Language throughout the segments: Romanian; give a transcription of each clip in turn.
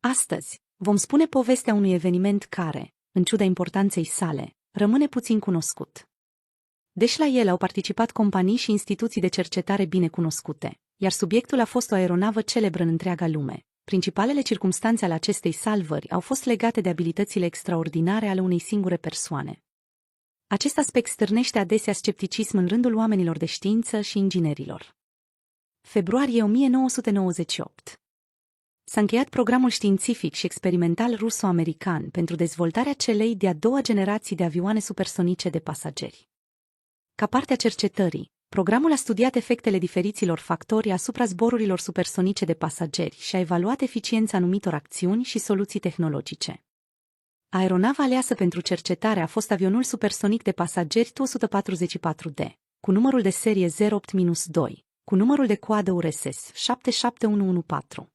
Astăzi, vom spune povestea unui eveniment care, în ciuda importanței sale, rămâne puțin cunoscut. Deși la el au participat companii și instituții de cercetare bine cunoscute, iar subiectul a fost o aeronavă celebră în întreaga lume, principalele circumstanțe ale acestei salvări au fost legate de abilitățile extraordinare ale unei singure persoane. Acest aspect stârnește adesea scepticism în rândul oamenilor de știință și inginerilor. Februarie 1998. S-a încheiat programul științific și experimental ruso-american pentru dezvoltarea celei de-a doua generații de avioane supersonice de pasageri. Ca parte a cercetării, programul a studiat efectele diferiților factori asupra zborurilor supersonice de pasageri și a evaluat eficiența anumitor acțiuni și soluții tehnologice. Aeronava aleasă pentru cercetare a fost avionul supersonic de pasageri Tu-144D, cu numărul de serie 08-2, cu numărul de coadă URSS 77114.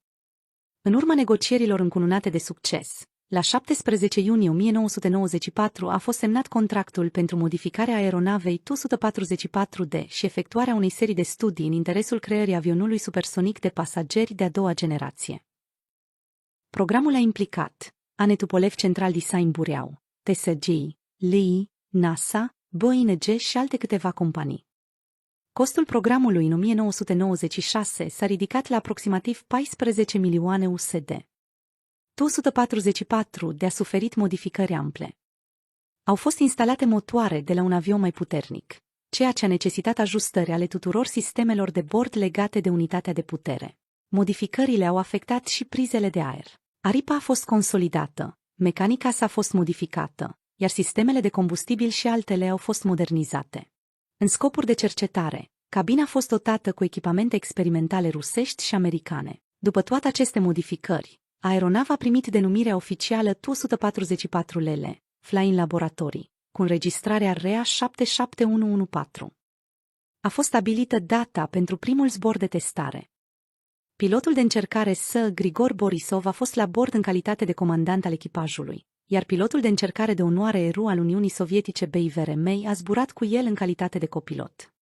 În urma negocierilor încununate de succes, la 17 iunie 1994 a fost semnat contractul pentru modificarea aeronavei Tu-144D și efectuarea unei serii de studii în interesul creării avionului supersonic de pasageri de a doua generație. Programul a implicat ANE Tupolev Central Design Bureau, TSG, LI, NASA, BNG și alte câteva companii. Costul programului în 1996 s-a ridicat la aproximativ 14 milioane USD. Tu-144D a suferit modificări ample. Au fost instalate motoare de la un avion mai puternic, ceea ce a necesitat ajustări ale tuturor sistemelor de bord legate de unitatea de putere. Modificările au afectat și prizele de aer. Aripa a fost consolidată, mecanica s-a fost modificată, iar sistemele de combustibil și altele au fost modernizate. În scopuri de cercetare, cabina a fost dotată cu echipamente experimentale rusești și americane. După toate aceste modificări, aeronava a primit denumirea oficială Tu-144LL, Flying Laboratory, cu înregistrarea REA 77114. A fost stabilită data pentru primul zbor de testare. Pilotul de încercare Grigor Borisov a fost la bord în calitate de comandant al echipajului, iar pilotul de încercare de onoare ERU al Uniunii Sovietice Beiveremei a zburat cu el în calitate de copilot.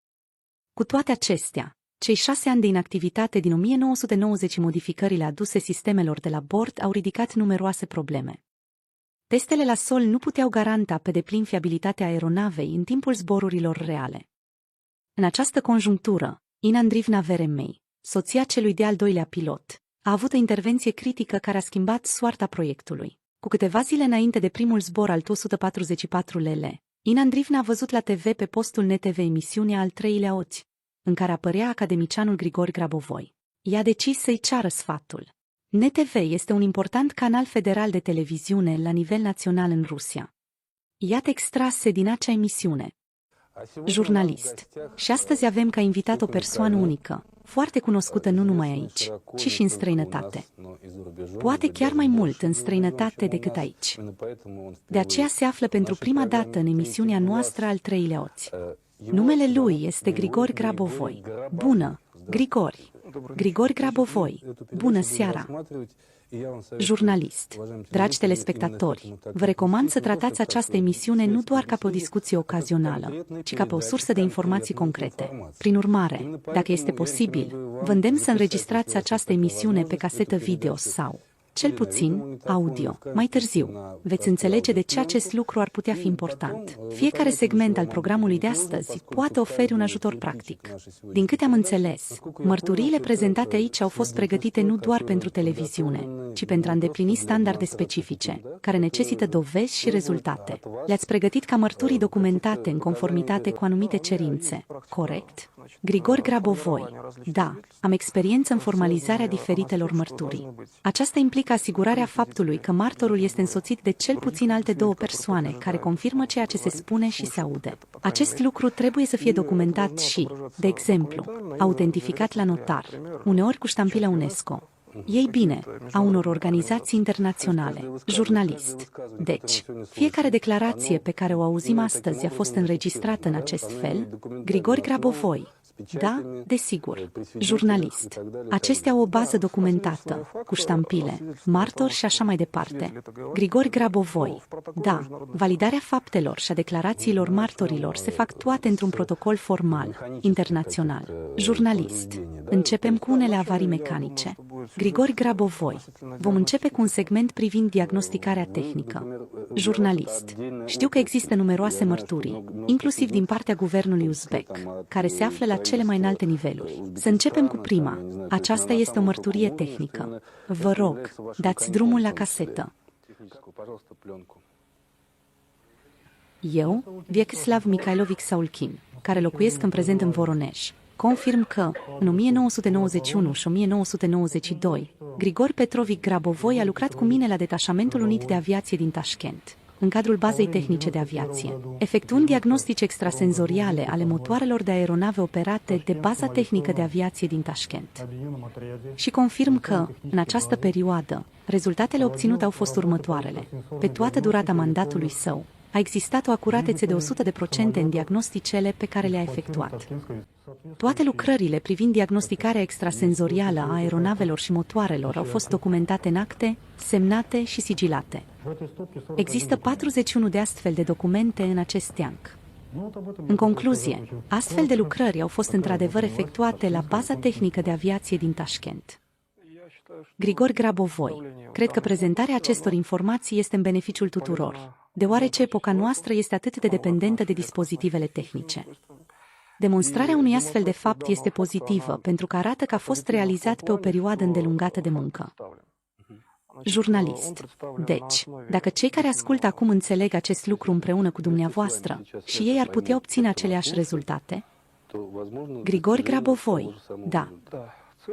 Cu toate acestea, cei 6 ani de inactivitate din 1990 modificările aduse sistemelor de la bord au ridicat numeroase probleme. Testele la sol nu puteau garanta pe deplin fiabilitatea aeronavei în timpul zborurilor reale. În această conjunctură, Ina Andreevna Veremei, soția celui de-al doilea pilot, a avut o intervenție critică care a schimbat soarta proiectului. Cu câteva zile înainte de primul zbor al Tu-144LL, Ina Andreevna a văzut la TV pe postul NTV emisiunea Al treilea ochi, în care apărea academicianul Grigor Grabovoi. Ea a decis să-i ceară sfatul. NTV este un important canal federal de televiziune la nivel național în Rusia. Iată extrase din acea emisiune. Jurnalist. Și astăzi avem ca invitat o persoană unică, foarte cunoscută nu numai aici, ci și în străinătate. Poate chiar mai mult în străinătate decât aici. De aceea se află pentru prima dată în emisiunea noastră Al treilea ochi. Numele lui este Grigor Grabovoi. Bună, Grigori! Grigor Grabovoi, bună seara! Jurnalist. Dragi telespectatori, vă recomand să tratați această emisiune nu doar ca pe o discuție ocazională, ci ca pe o sursă de informații concrete. Prin urmare, dacă este posibil, vă îndemn să înregistrați această emisiune pe casetă video sau, cel puțin, audio. Mai târziu, veți înțelege de ce acest lucru ar putea fi important. Fiecare segment al programului de astăzi poate oferi un ajutor practic. Din câte am înțeles, mărturiile prezentate aici au fost pregătite nu doar pentru televiziune, ci pentru a îndeplini standarde specifice, care necesită dovezi și rezultate. Le-ați pregătit ca mărturii documentate în conformitate cu anumite cerințe, corect? Grigor Grabovoi. Da, am experiență în formalizarea diferitelor mărturii. Aceasta implică asigurarea faptului că martorul este însoțit de cel puțin alte două persoane care confirmă ceea ce se spune și se aude. Acest lucru trebuie să fie documentat și, de exemplu, autentificat la notar, uneori cu ștampila UNESCO. Ei bine, a unor organizații internaționale, jurnalist. Deci, fiecare declarație pe care o auzim astăzi a fost înregistrată în acest fel. Grigor Grabovoi. Da, desigur. Jurnalist. Acestea au o bază documentată, cu ștampile, martori și așa mai departe. Grigor Grabovoi. Da, validarea faptelor și a declarațiilor martorilor se fac toate într-un protocol formal, internațional. Jurnalist. Începem cu unele avarii mecanice. Grigori Grabovoi. Vom începe cu un segment privind diagnosticarea tehnică. Jurnalist. Știu că există numeroase mărturii, inclusiv din partea guvernului uzbek, care se află la cele mai înalte niveluri. Să începem cu prima. Aceasta este o mărturie tehnică. Vă rog, dați drumul la casetă. Eu, Vyacheslav Mikhailovic Saulkin, care locuiesc în prezent în Voronezh, confirm că, în 1991 și 1992, Grigor Petrovic Grabovoi a lucrat cu mine la Detașamentul Unit de Aviație din Tashkent, în cadrul bazei tehnice de aviație, efectuând diagnostici extrasenzoriale ale motoarelor de aeronave operate de baza tehnică de aviație din Tashkent. Și confirm că, în această perioadă, rezultatele obținute au fost următoarele. Pe toată durata mandatului său, a existat o acuratețe de 100% în diagnosticele pe care le-a efectuat. Toate lucrările privind diagnosticarea extrasenzorială a aeronavelor și motoarelor au fost documentate în acte, semnate și sigilate. Există 41 de astfel de documente în acest teanc. În concluzie, astfel de lucrări au fost într-adevăr efectuate la baza tehnică de aviație din Tashkent. Grigor Grabovoi. Cred că prezentarea acestor informații este în beneficiul tuturor, deoarece epoca noastră este atât de dependentă de dispozitivele tehnice. Demonstrarea unui astfel de fapt este pozitivă pentru că arată că a fost realizat pe o perioadă îndelungată de muncă. Jurnalist. Deci, dacă cei care ascultă acum înțeleg acest lucru împreună cu dumneavoastră și ei ar putea obține aceleași rezultate? Grigor Grabovoi. Da.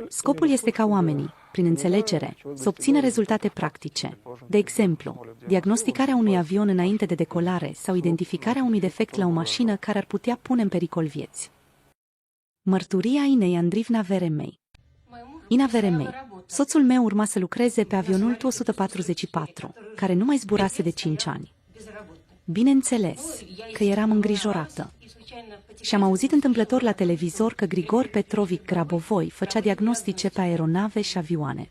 Scopul este ca oamenii, prin înțelegere, să obțină rezultate practice. De exemplu, diagnosticarea unui avion înainte de decolare sau identificarea unui defect la o mașină care ar putea pune în pericol vieți. Mărturia Inei Andrivna Veremei. Ina Veremei. Soțul meu urma să lucreze pe avionul Tu-144, care nu mai zburase de 5 ani. Bineînțeles că eram îngrijorată. Și am auzit întâmplător la televizor că Grigor Petrovic Grabovoi făcea diagnostice pe aeronave și avioane.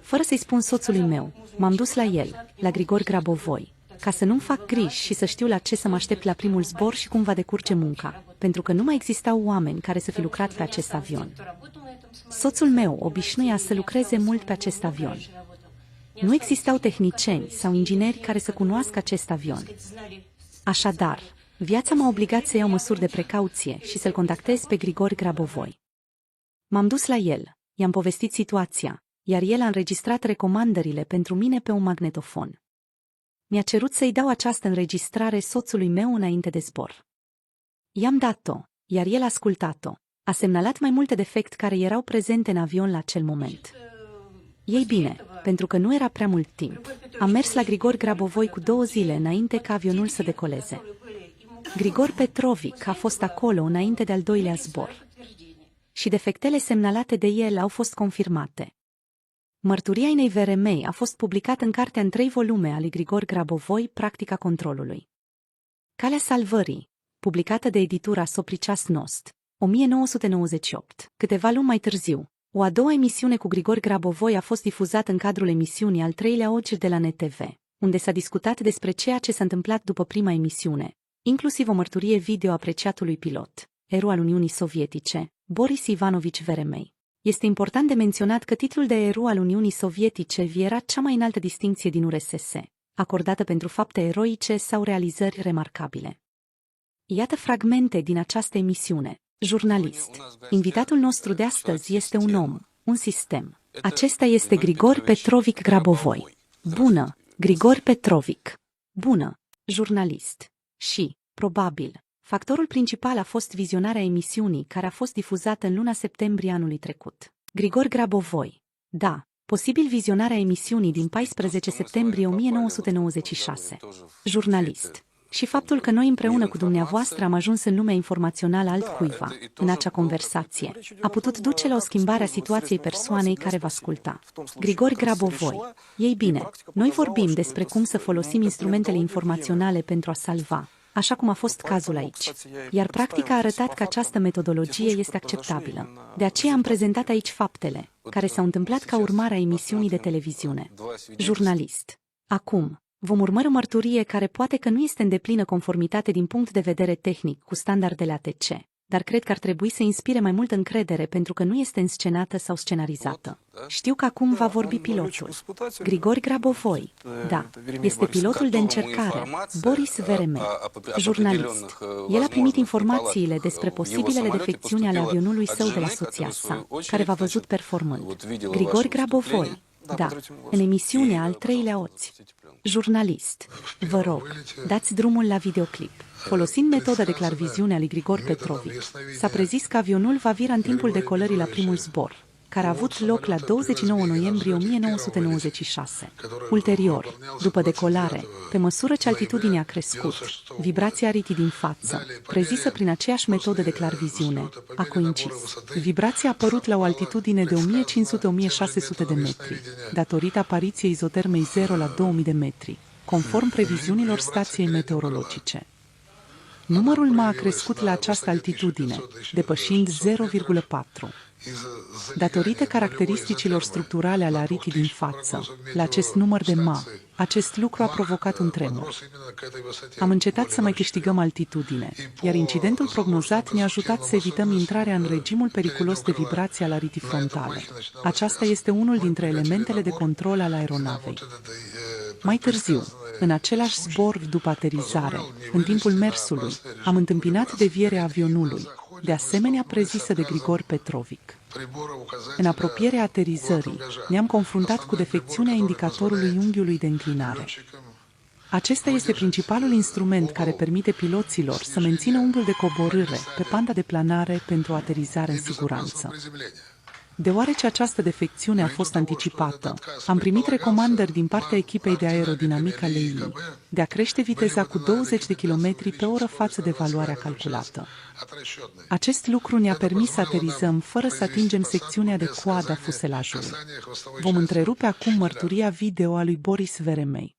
Fără să-i spun soțului meu, m-am dus la el, la Grigor Grabovoi, ca să nu-mi fac griji și să știu la ce să mă aștept la primul zbor și cum va decurge munca, pentru că nu mai existau oameni care să fi lucrat pe acest avion. Soțul meu obișnuia să lucreze mult pe acest avion. Nu existau tehnicieni sau ingineri care să cunoască acest avion. Așadar, viața m-a obligat să iau măsuri de precauție și să-l contactez pe Grigor Grabovoi. M-am dus la el, i-am povestit situația, iar el a înregistrat recomandările pentru mine pe un magnetofon. Mi-a cerut să-i dau această înregistrare soțului meu înainte de zbor. I-am dat-o, iar el a ascultat-o. A semnalat mai multe defecte care erau prezente în avion la acel moment. Ei bine, pentru că nu era prea mult timp, am mers la Grigor Grabovoi cu 2 zile înainte ca avionul să decoleze. Grigor Petrovic a fost acolo înainte de al doilea zbor. Și defectele semnalate de el au fost confirmate. Mărturia Inei Veremei a fost publicată în cartea în 3 volume a lui Grigor Grabovoi, Practica controlului. Calea salvării, publicată de editura Sopriceas Nost, 1998. Câteva luni mai târziu, o a doua emisiune cu Grigor Grabovoi a fost difuzată în cadrul emisiunii al 3-lea Ogi de la NTV, unde s-a discutat despre ceea ce s-a întâmplat după prima emisiune, inclusiv o mărturie video apreciatului pilot, erou al Uniunii Sovietice, Boris Ivanovici Veremei. Este important de menționat că titlul de erou al Uniunii Sovietice era cea mai înaltă distincție din URSS, acordată pentru fapte eroice sau realizări remarcabile. Iată fragmente din această emisiune. Jurnalist. Invitatul nostru de astăzi este un om, un sistem. Acesta este Grigor Petrovic Grabovoi. Bună, Grigor Petrovic. Bună, jurnalist. Și, probabil, factorul principal a fost vizionarea emisiunii care a fost difuzată în luna septembrie anului trecut. Grigor Grabovoi. Da, posibil vizionarea emisiunii din 14 septembrie 1996. Jurnalist. Și faptul că noi împreună cu dumneavoastră am ajuns în lumea informațională altcuiva, în acea conversație, a putut duce la o schimbare a situației persoanei care va asculta. Grigor Grabovoi. Ei bine, noi vorbim despre cum să folosim instrumentele informaționale pentru a salva, așa cum a fost cazul aici. Iar practica a arătat că această metodologie este acceptabilă. De aceea am prezentat aici faptele, care s-au întâmplat ca urmare a emisiunii de televiziune. Jurnalist. Acum, vom urmări o mărturie care poate că nu este în deplină conformitate din punct de vedere tehnic cu standardele ATC, dar cred că ar trebui să inspire mai multă încredere pentru că nu este înscenată sau scenarizată. Știu că acum va vorbi pilotul. Grigori Grabovoi. Da, este pilotul de încercare, Boris Veremei, jurnalist. El a primit informațiile despre posibilele defecțiuni ale avionului său de la soția sa, care v-a văzut performând. Grigori Grabovoi. Da, în emisiunea Al treilea oți. Jurnalist. Vă rog, dați drumul la videoclip. Folosind metoda de clarviziune a lui Grigor Petrovic, s-a prezis că avionul va vira în timpul decolării la primul zbor, care a avut loc la 29 noiembrie 1996. Ulterior, după decolare, pe măsură ce altitudinea a crescut, vibrația aritii din față, prezisă prin aceeași metodă de clarviziune, a coincis. Vibrația a apărut la o altitudine de 1500-1600 de metri, datorită apariției izotermei 0 la 2000 de metri, conform previziunilor stației meteorologice. Numărul mă a crescut la această altitudine, depășind 0,4. Datorită caracteristicilor structurale ale aritii din față, la acest număr de ma, acest lucru a provocat un tremur. Am încetat să mai câștigăm altitudine, iar incidentul prognozat ne-a ajutat să evităm intrarea în regimul periculos de vibrație al aritii frontale. Aceasta este unul dintre elementele de control al aeronavei. Mai târziu, în același zbor după aterizare, în timpul mersului, am întâmpinat devierea avionului, de asemenea prezisă de Grigor Petrovic. În apropierea aterizării, ne-am confruntat cu defecțiunea indicatorului unghiului de înclinare. Acesta este principalul instrument care permite piloților să mențină unghiul de coborâre pe panta de planare pentru o aterizare în siguranță. Deoarece această defecțiune a fost anticipată, am primit recomandări din partea echipei de aerodinamică a LEI de a crește viteza cu 20 de km pe oră față de valoarea calculată. Acest lucru ne-a permis să aterizăm fără să atingem secțiunea de coadă a fuselajului. Vom întrerupe acum mărturia video a lui Boris Veremei.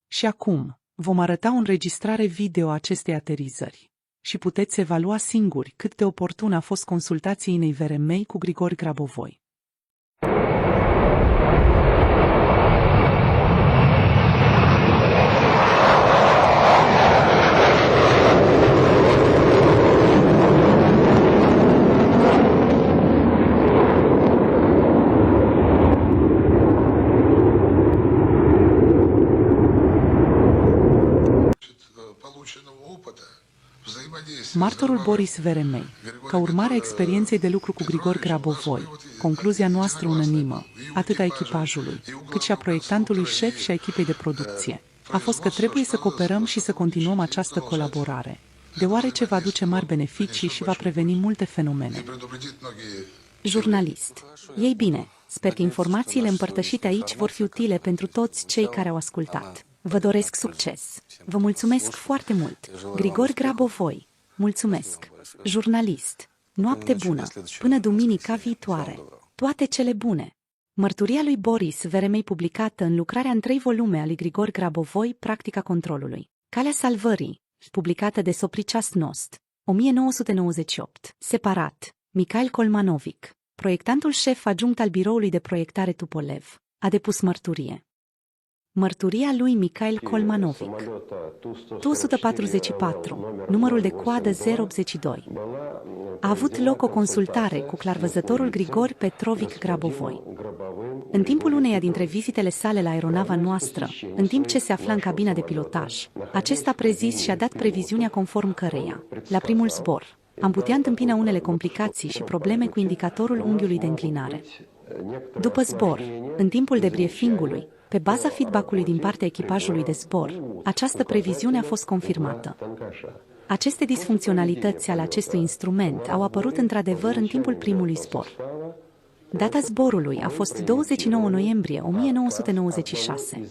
Și acum, vom arăta o înregistrare video a acestei aterizări. Și puteți evalua singuri cât de oportună a fost consultația Inei Veremei cu Grigori Grabovoi. Martorul Boris Veremei, ca urmare a experienței de lucru cu Grigor Grabovoi, concluzia noastră unanimă, atât a echipajului, cât și a proiectantului șef și a echipei de producție, a fost că trebuie să cooperăm și să continuăm această colaborare, deoarece va aduce mari beneficii și va preveni multe fenomene. Jurnalist. Ei bine, sper că informațiile împărtășite aici vor fi utile pentru toți cei care au ascultat. Vă doresc succes. Vă mulțumesc foarte mult. Grigor Grabovoi. Mulțumesc. Jurnalist. Noapte bună. Până duminica viitoare. Toate cele bune. Mărturia lui Boris Veremei publicată în lucrarea în 3 volume a lui Grigor Grabovoi, Practica controlului. Calea salvării, publicată de Sopricias Nost, 1998. Separat. Mikhail Kolmanovic, proiectantul șef adjunct al biroului de proiectare Tupolev, a depus mărturie. Mărturia lui Mikhail Kolmanovic. Tu-144, numărul de coadă 082. A avut loc o consultare cu clarvăzătorul Grigor Petrovic Grabovoi. În timpul uneia dintre vizitele sale la aeronava noastră, în timp ce se afla în cabina de pilotaj, acesta a prezis și a dat previziunea conform căreia, la primul zbor, am putea întâmpina unele complicații și probleme cu indicatorul unghiului de înclinare. După zbor, în timpul debriefingului, pe baza feedback-ului din partea echipajului de zbor, această previziune a fost confirmată. Aceste disfuncționalități ale acestui instrument au apărut într-adevăr în timpul primului zbor. Data zborului a fost 29 noiembrie 1996.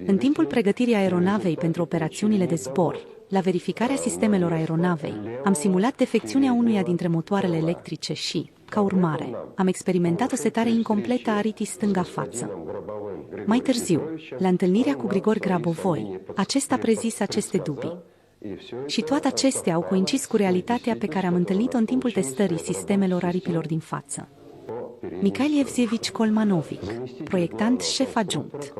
În timpul pregătirii aeronavei pentru operațiunile de zbor, la verificarea sistemelor aeronavei, am simulat defecțiunea unuia dintre motoarele electrice și, ca urmare, am experimentat o setare incompletă a aritii stânga față. Mai târziu, la întâlnirea cu Grigor Grabovoi, acesta a prezis aceste dubii. Și toate acestea au coincis cu realitatea pe care am întâlnit-o în timpul testării sistemelor aripilor din față. Mikhail Evsevich Kolmanovic, proiectant șef adjunct.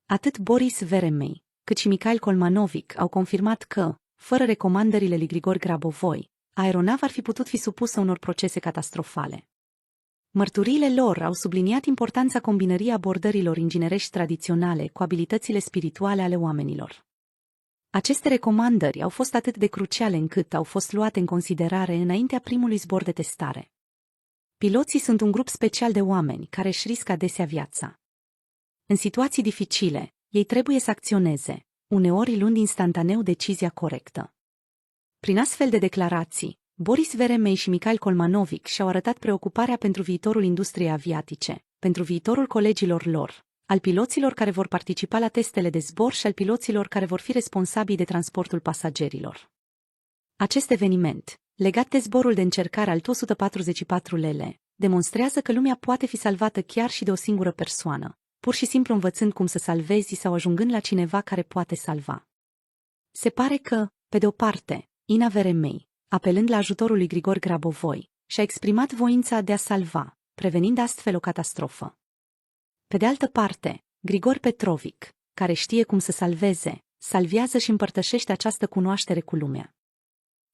Atât Boris Veremei, cât și Mikhail Kolmanovic au confirmat că, fără recomandările lui Grigor Grabovoi, aeronava ar fi putut fi supusă unor procese catastrofale. Mărturiile lor au subliniat importanța combinării abordărilor inginerești tradiționale cu abilitățile spirituale ale oamenilor. Aceste recomandări au fost atât de cruciale încât au fost luate în considerare înaintea primului zbor de testare. Piloții sunt un grup special de oameni care își riscă adesea viața. În situații dificile, ei trebuie să acționeze, uneori luând instantaneu decizia corectă. Prin astfel de declarații, Boris Veremei și Mikhail Kolmanovic și-au arătat preocuparea pentru viitorul industriei aviatice, pentru viitorul colegilor lor, al piloților care vor participa la testele de zbor și al piloților care vor fi responsabili de transportul pasagerilor. Acest eveniment, legat de zborul de încercare al Tu-144LL, demonstrează că lumea poate fi salvată chiar și de o singură persoană, pur și simplu învățând cum să salvezi sau ajungând la cineva care poate salva. Se pare că, pe de o parte, Ina Veremei, apelând la ajutorul lui Grigor Grabovoi, și-a exprimat voința de a salva, prevenind astfel o catastrofă. Pe de altă parte, Grigor Petrovic, care știe cum să salveze, salvează și împărtășește această cunoaștere cu lumea.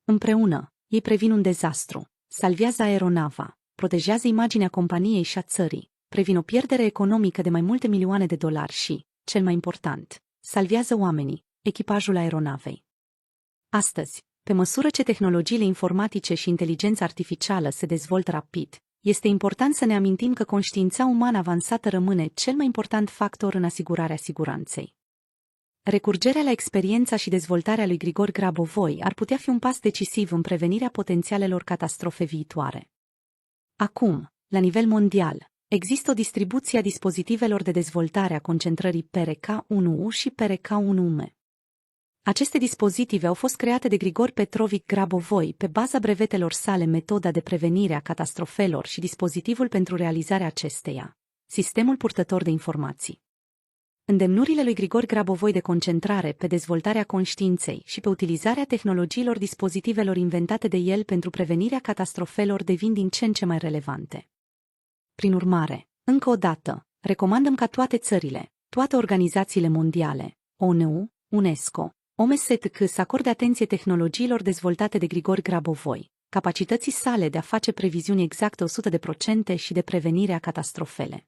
Împreună, ei previn un dezastru, salvează aeronava, protejează imaginea companiei și a țării, previn o pierdere economică de mai multe milioane de dolari și, cel mai important, salvează oamenii, echipajul aeronavei. Astăzi, pe măsură ce tehnologiile informatice și inteligența artificială se dezvoltă rapid, este important să ne amintim că conștiința umană avansată rămâne cel mai important factor în asigurarea siguranței. Recurgerea la experiența și dezvoltarea lui Grigor Grabovoi ar putea fi un pas decisiv în prevenirea potențialelor catastrofe viitoare. Acum, la nivel mondial, există o distribuție a dispozitivelor de dezvoltare a concentrării PRK-1U și PRK-1M. Aceste dispozitive au fost create de Grigor Petrovic Grabovoi pe baza brevetelor sale metoda de prevenire a catastrofelor și dispozitivul pentru realizarea acesteia, sistemul purtător de informații. Îndemnurile lui Grigor Grabovoi de concentrare pe dezvoltarea conștiinței și pe utilizarea tehnologiilor dispozitivelor inventate de el pentru prevenirea catastrofelor devin din ce în ce mai relevante. Prin urmare, încă o dată, recomandăm ca toate țările, toate organizațiile mondiale, ONU, UNESCO, OMSTC să acorde atenție tehnologiilor dezvoltate de Grigor Grabovoi, capacității sale de a face previziuni exacte 100% și de prevenire a catastrofele.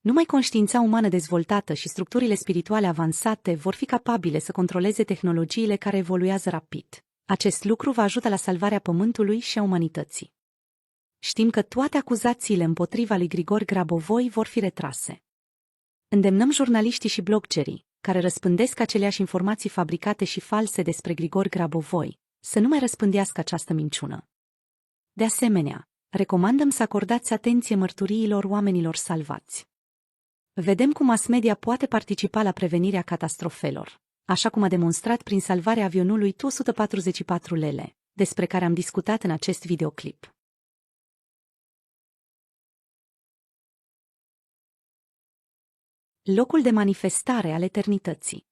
Numai conștiința umană dezvoltată și structurile spirituale avansate vor fi capabile să controleze tehnologiile care evoluează rapid. Acest lucru va ajuta la salvarea Pământului și a umanității. Știm că toate acuzațiile împotriva lui Grigor Grabovoi vor fi retrase. Îndemnăm jurnaliștii și bloggerii, care răspândesc aceleași informații fabricate și false despre Grigor Grabovoi, să nu mai răspândească această minciună. De asemenea, recomandăm să acordați atenție mărturiilor oamenilor salvați. Vedem cum mass media poate participa la prevenirea catastrofelor, așa cum a demonstrat prin salvarea avionului Tu-144LL, despre care am discutat în acest videoclip. Locul de manifestare al eternității.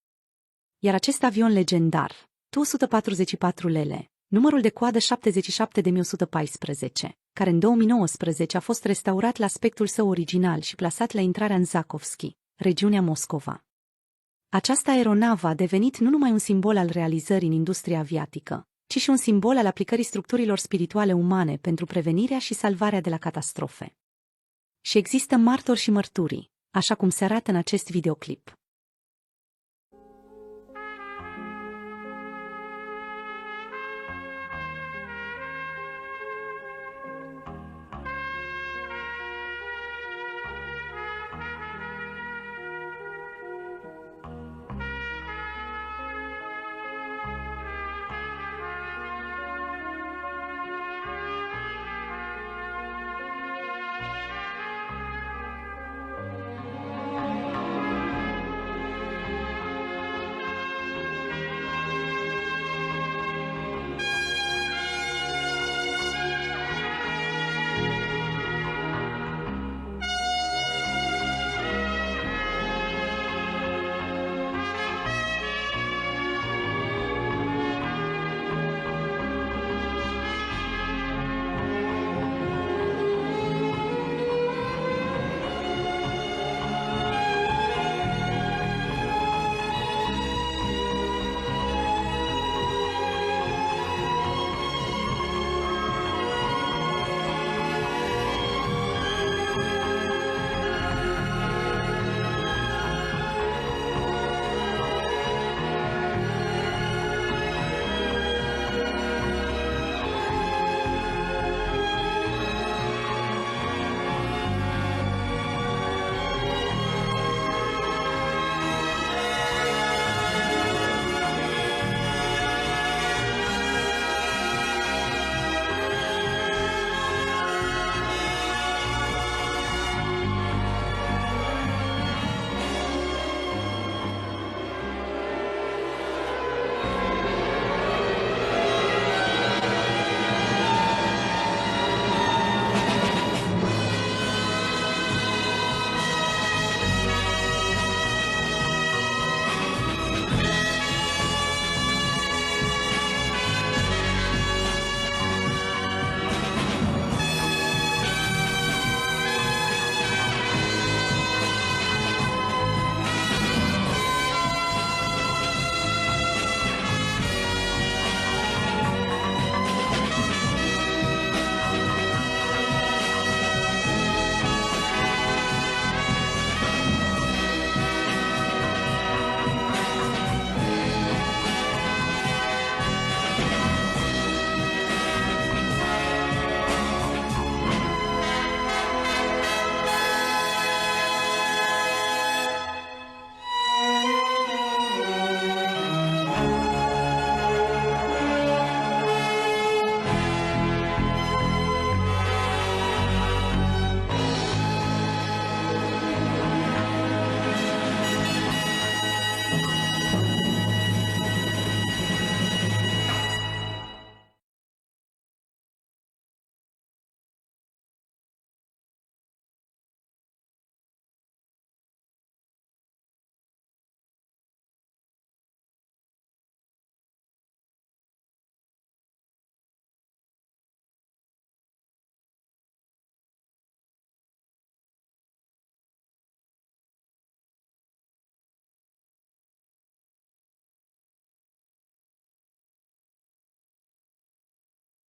Iar acest avion legendar, Tu-144LL, numărul de coadă 77114, care în 2019 a fost restaurat la aspectul său original și plasat la intrarea în Zakhovski, regiunea Moscova. Această aeronavă a devenit nu numai un simbol al realizării în industria aviatică, ci și un simbol al aplicării structurilor spirituale umane pentru prevenirea și salvarea de la catastrofe. Și există martori și mărturii, așa cum se arată în acest videoclip.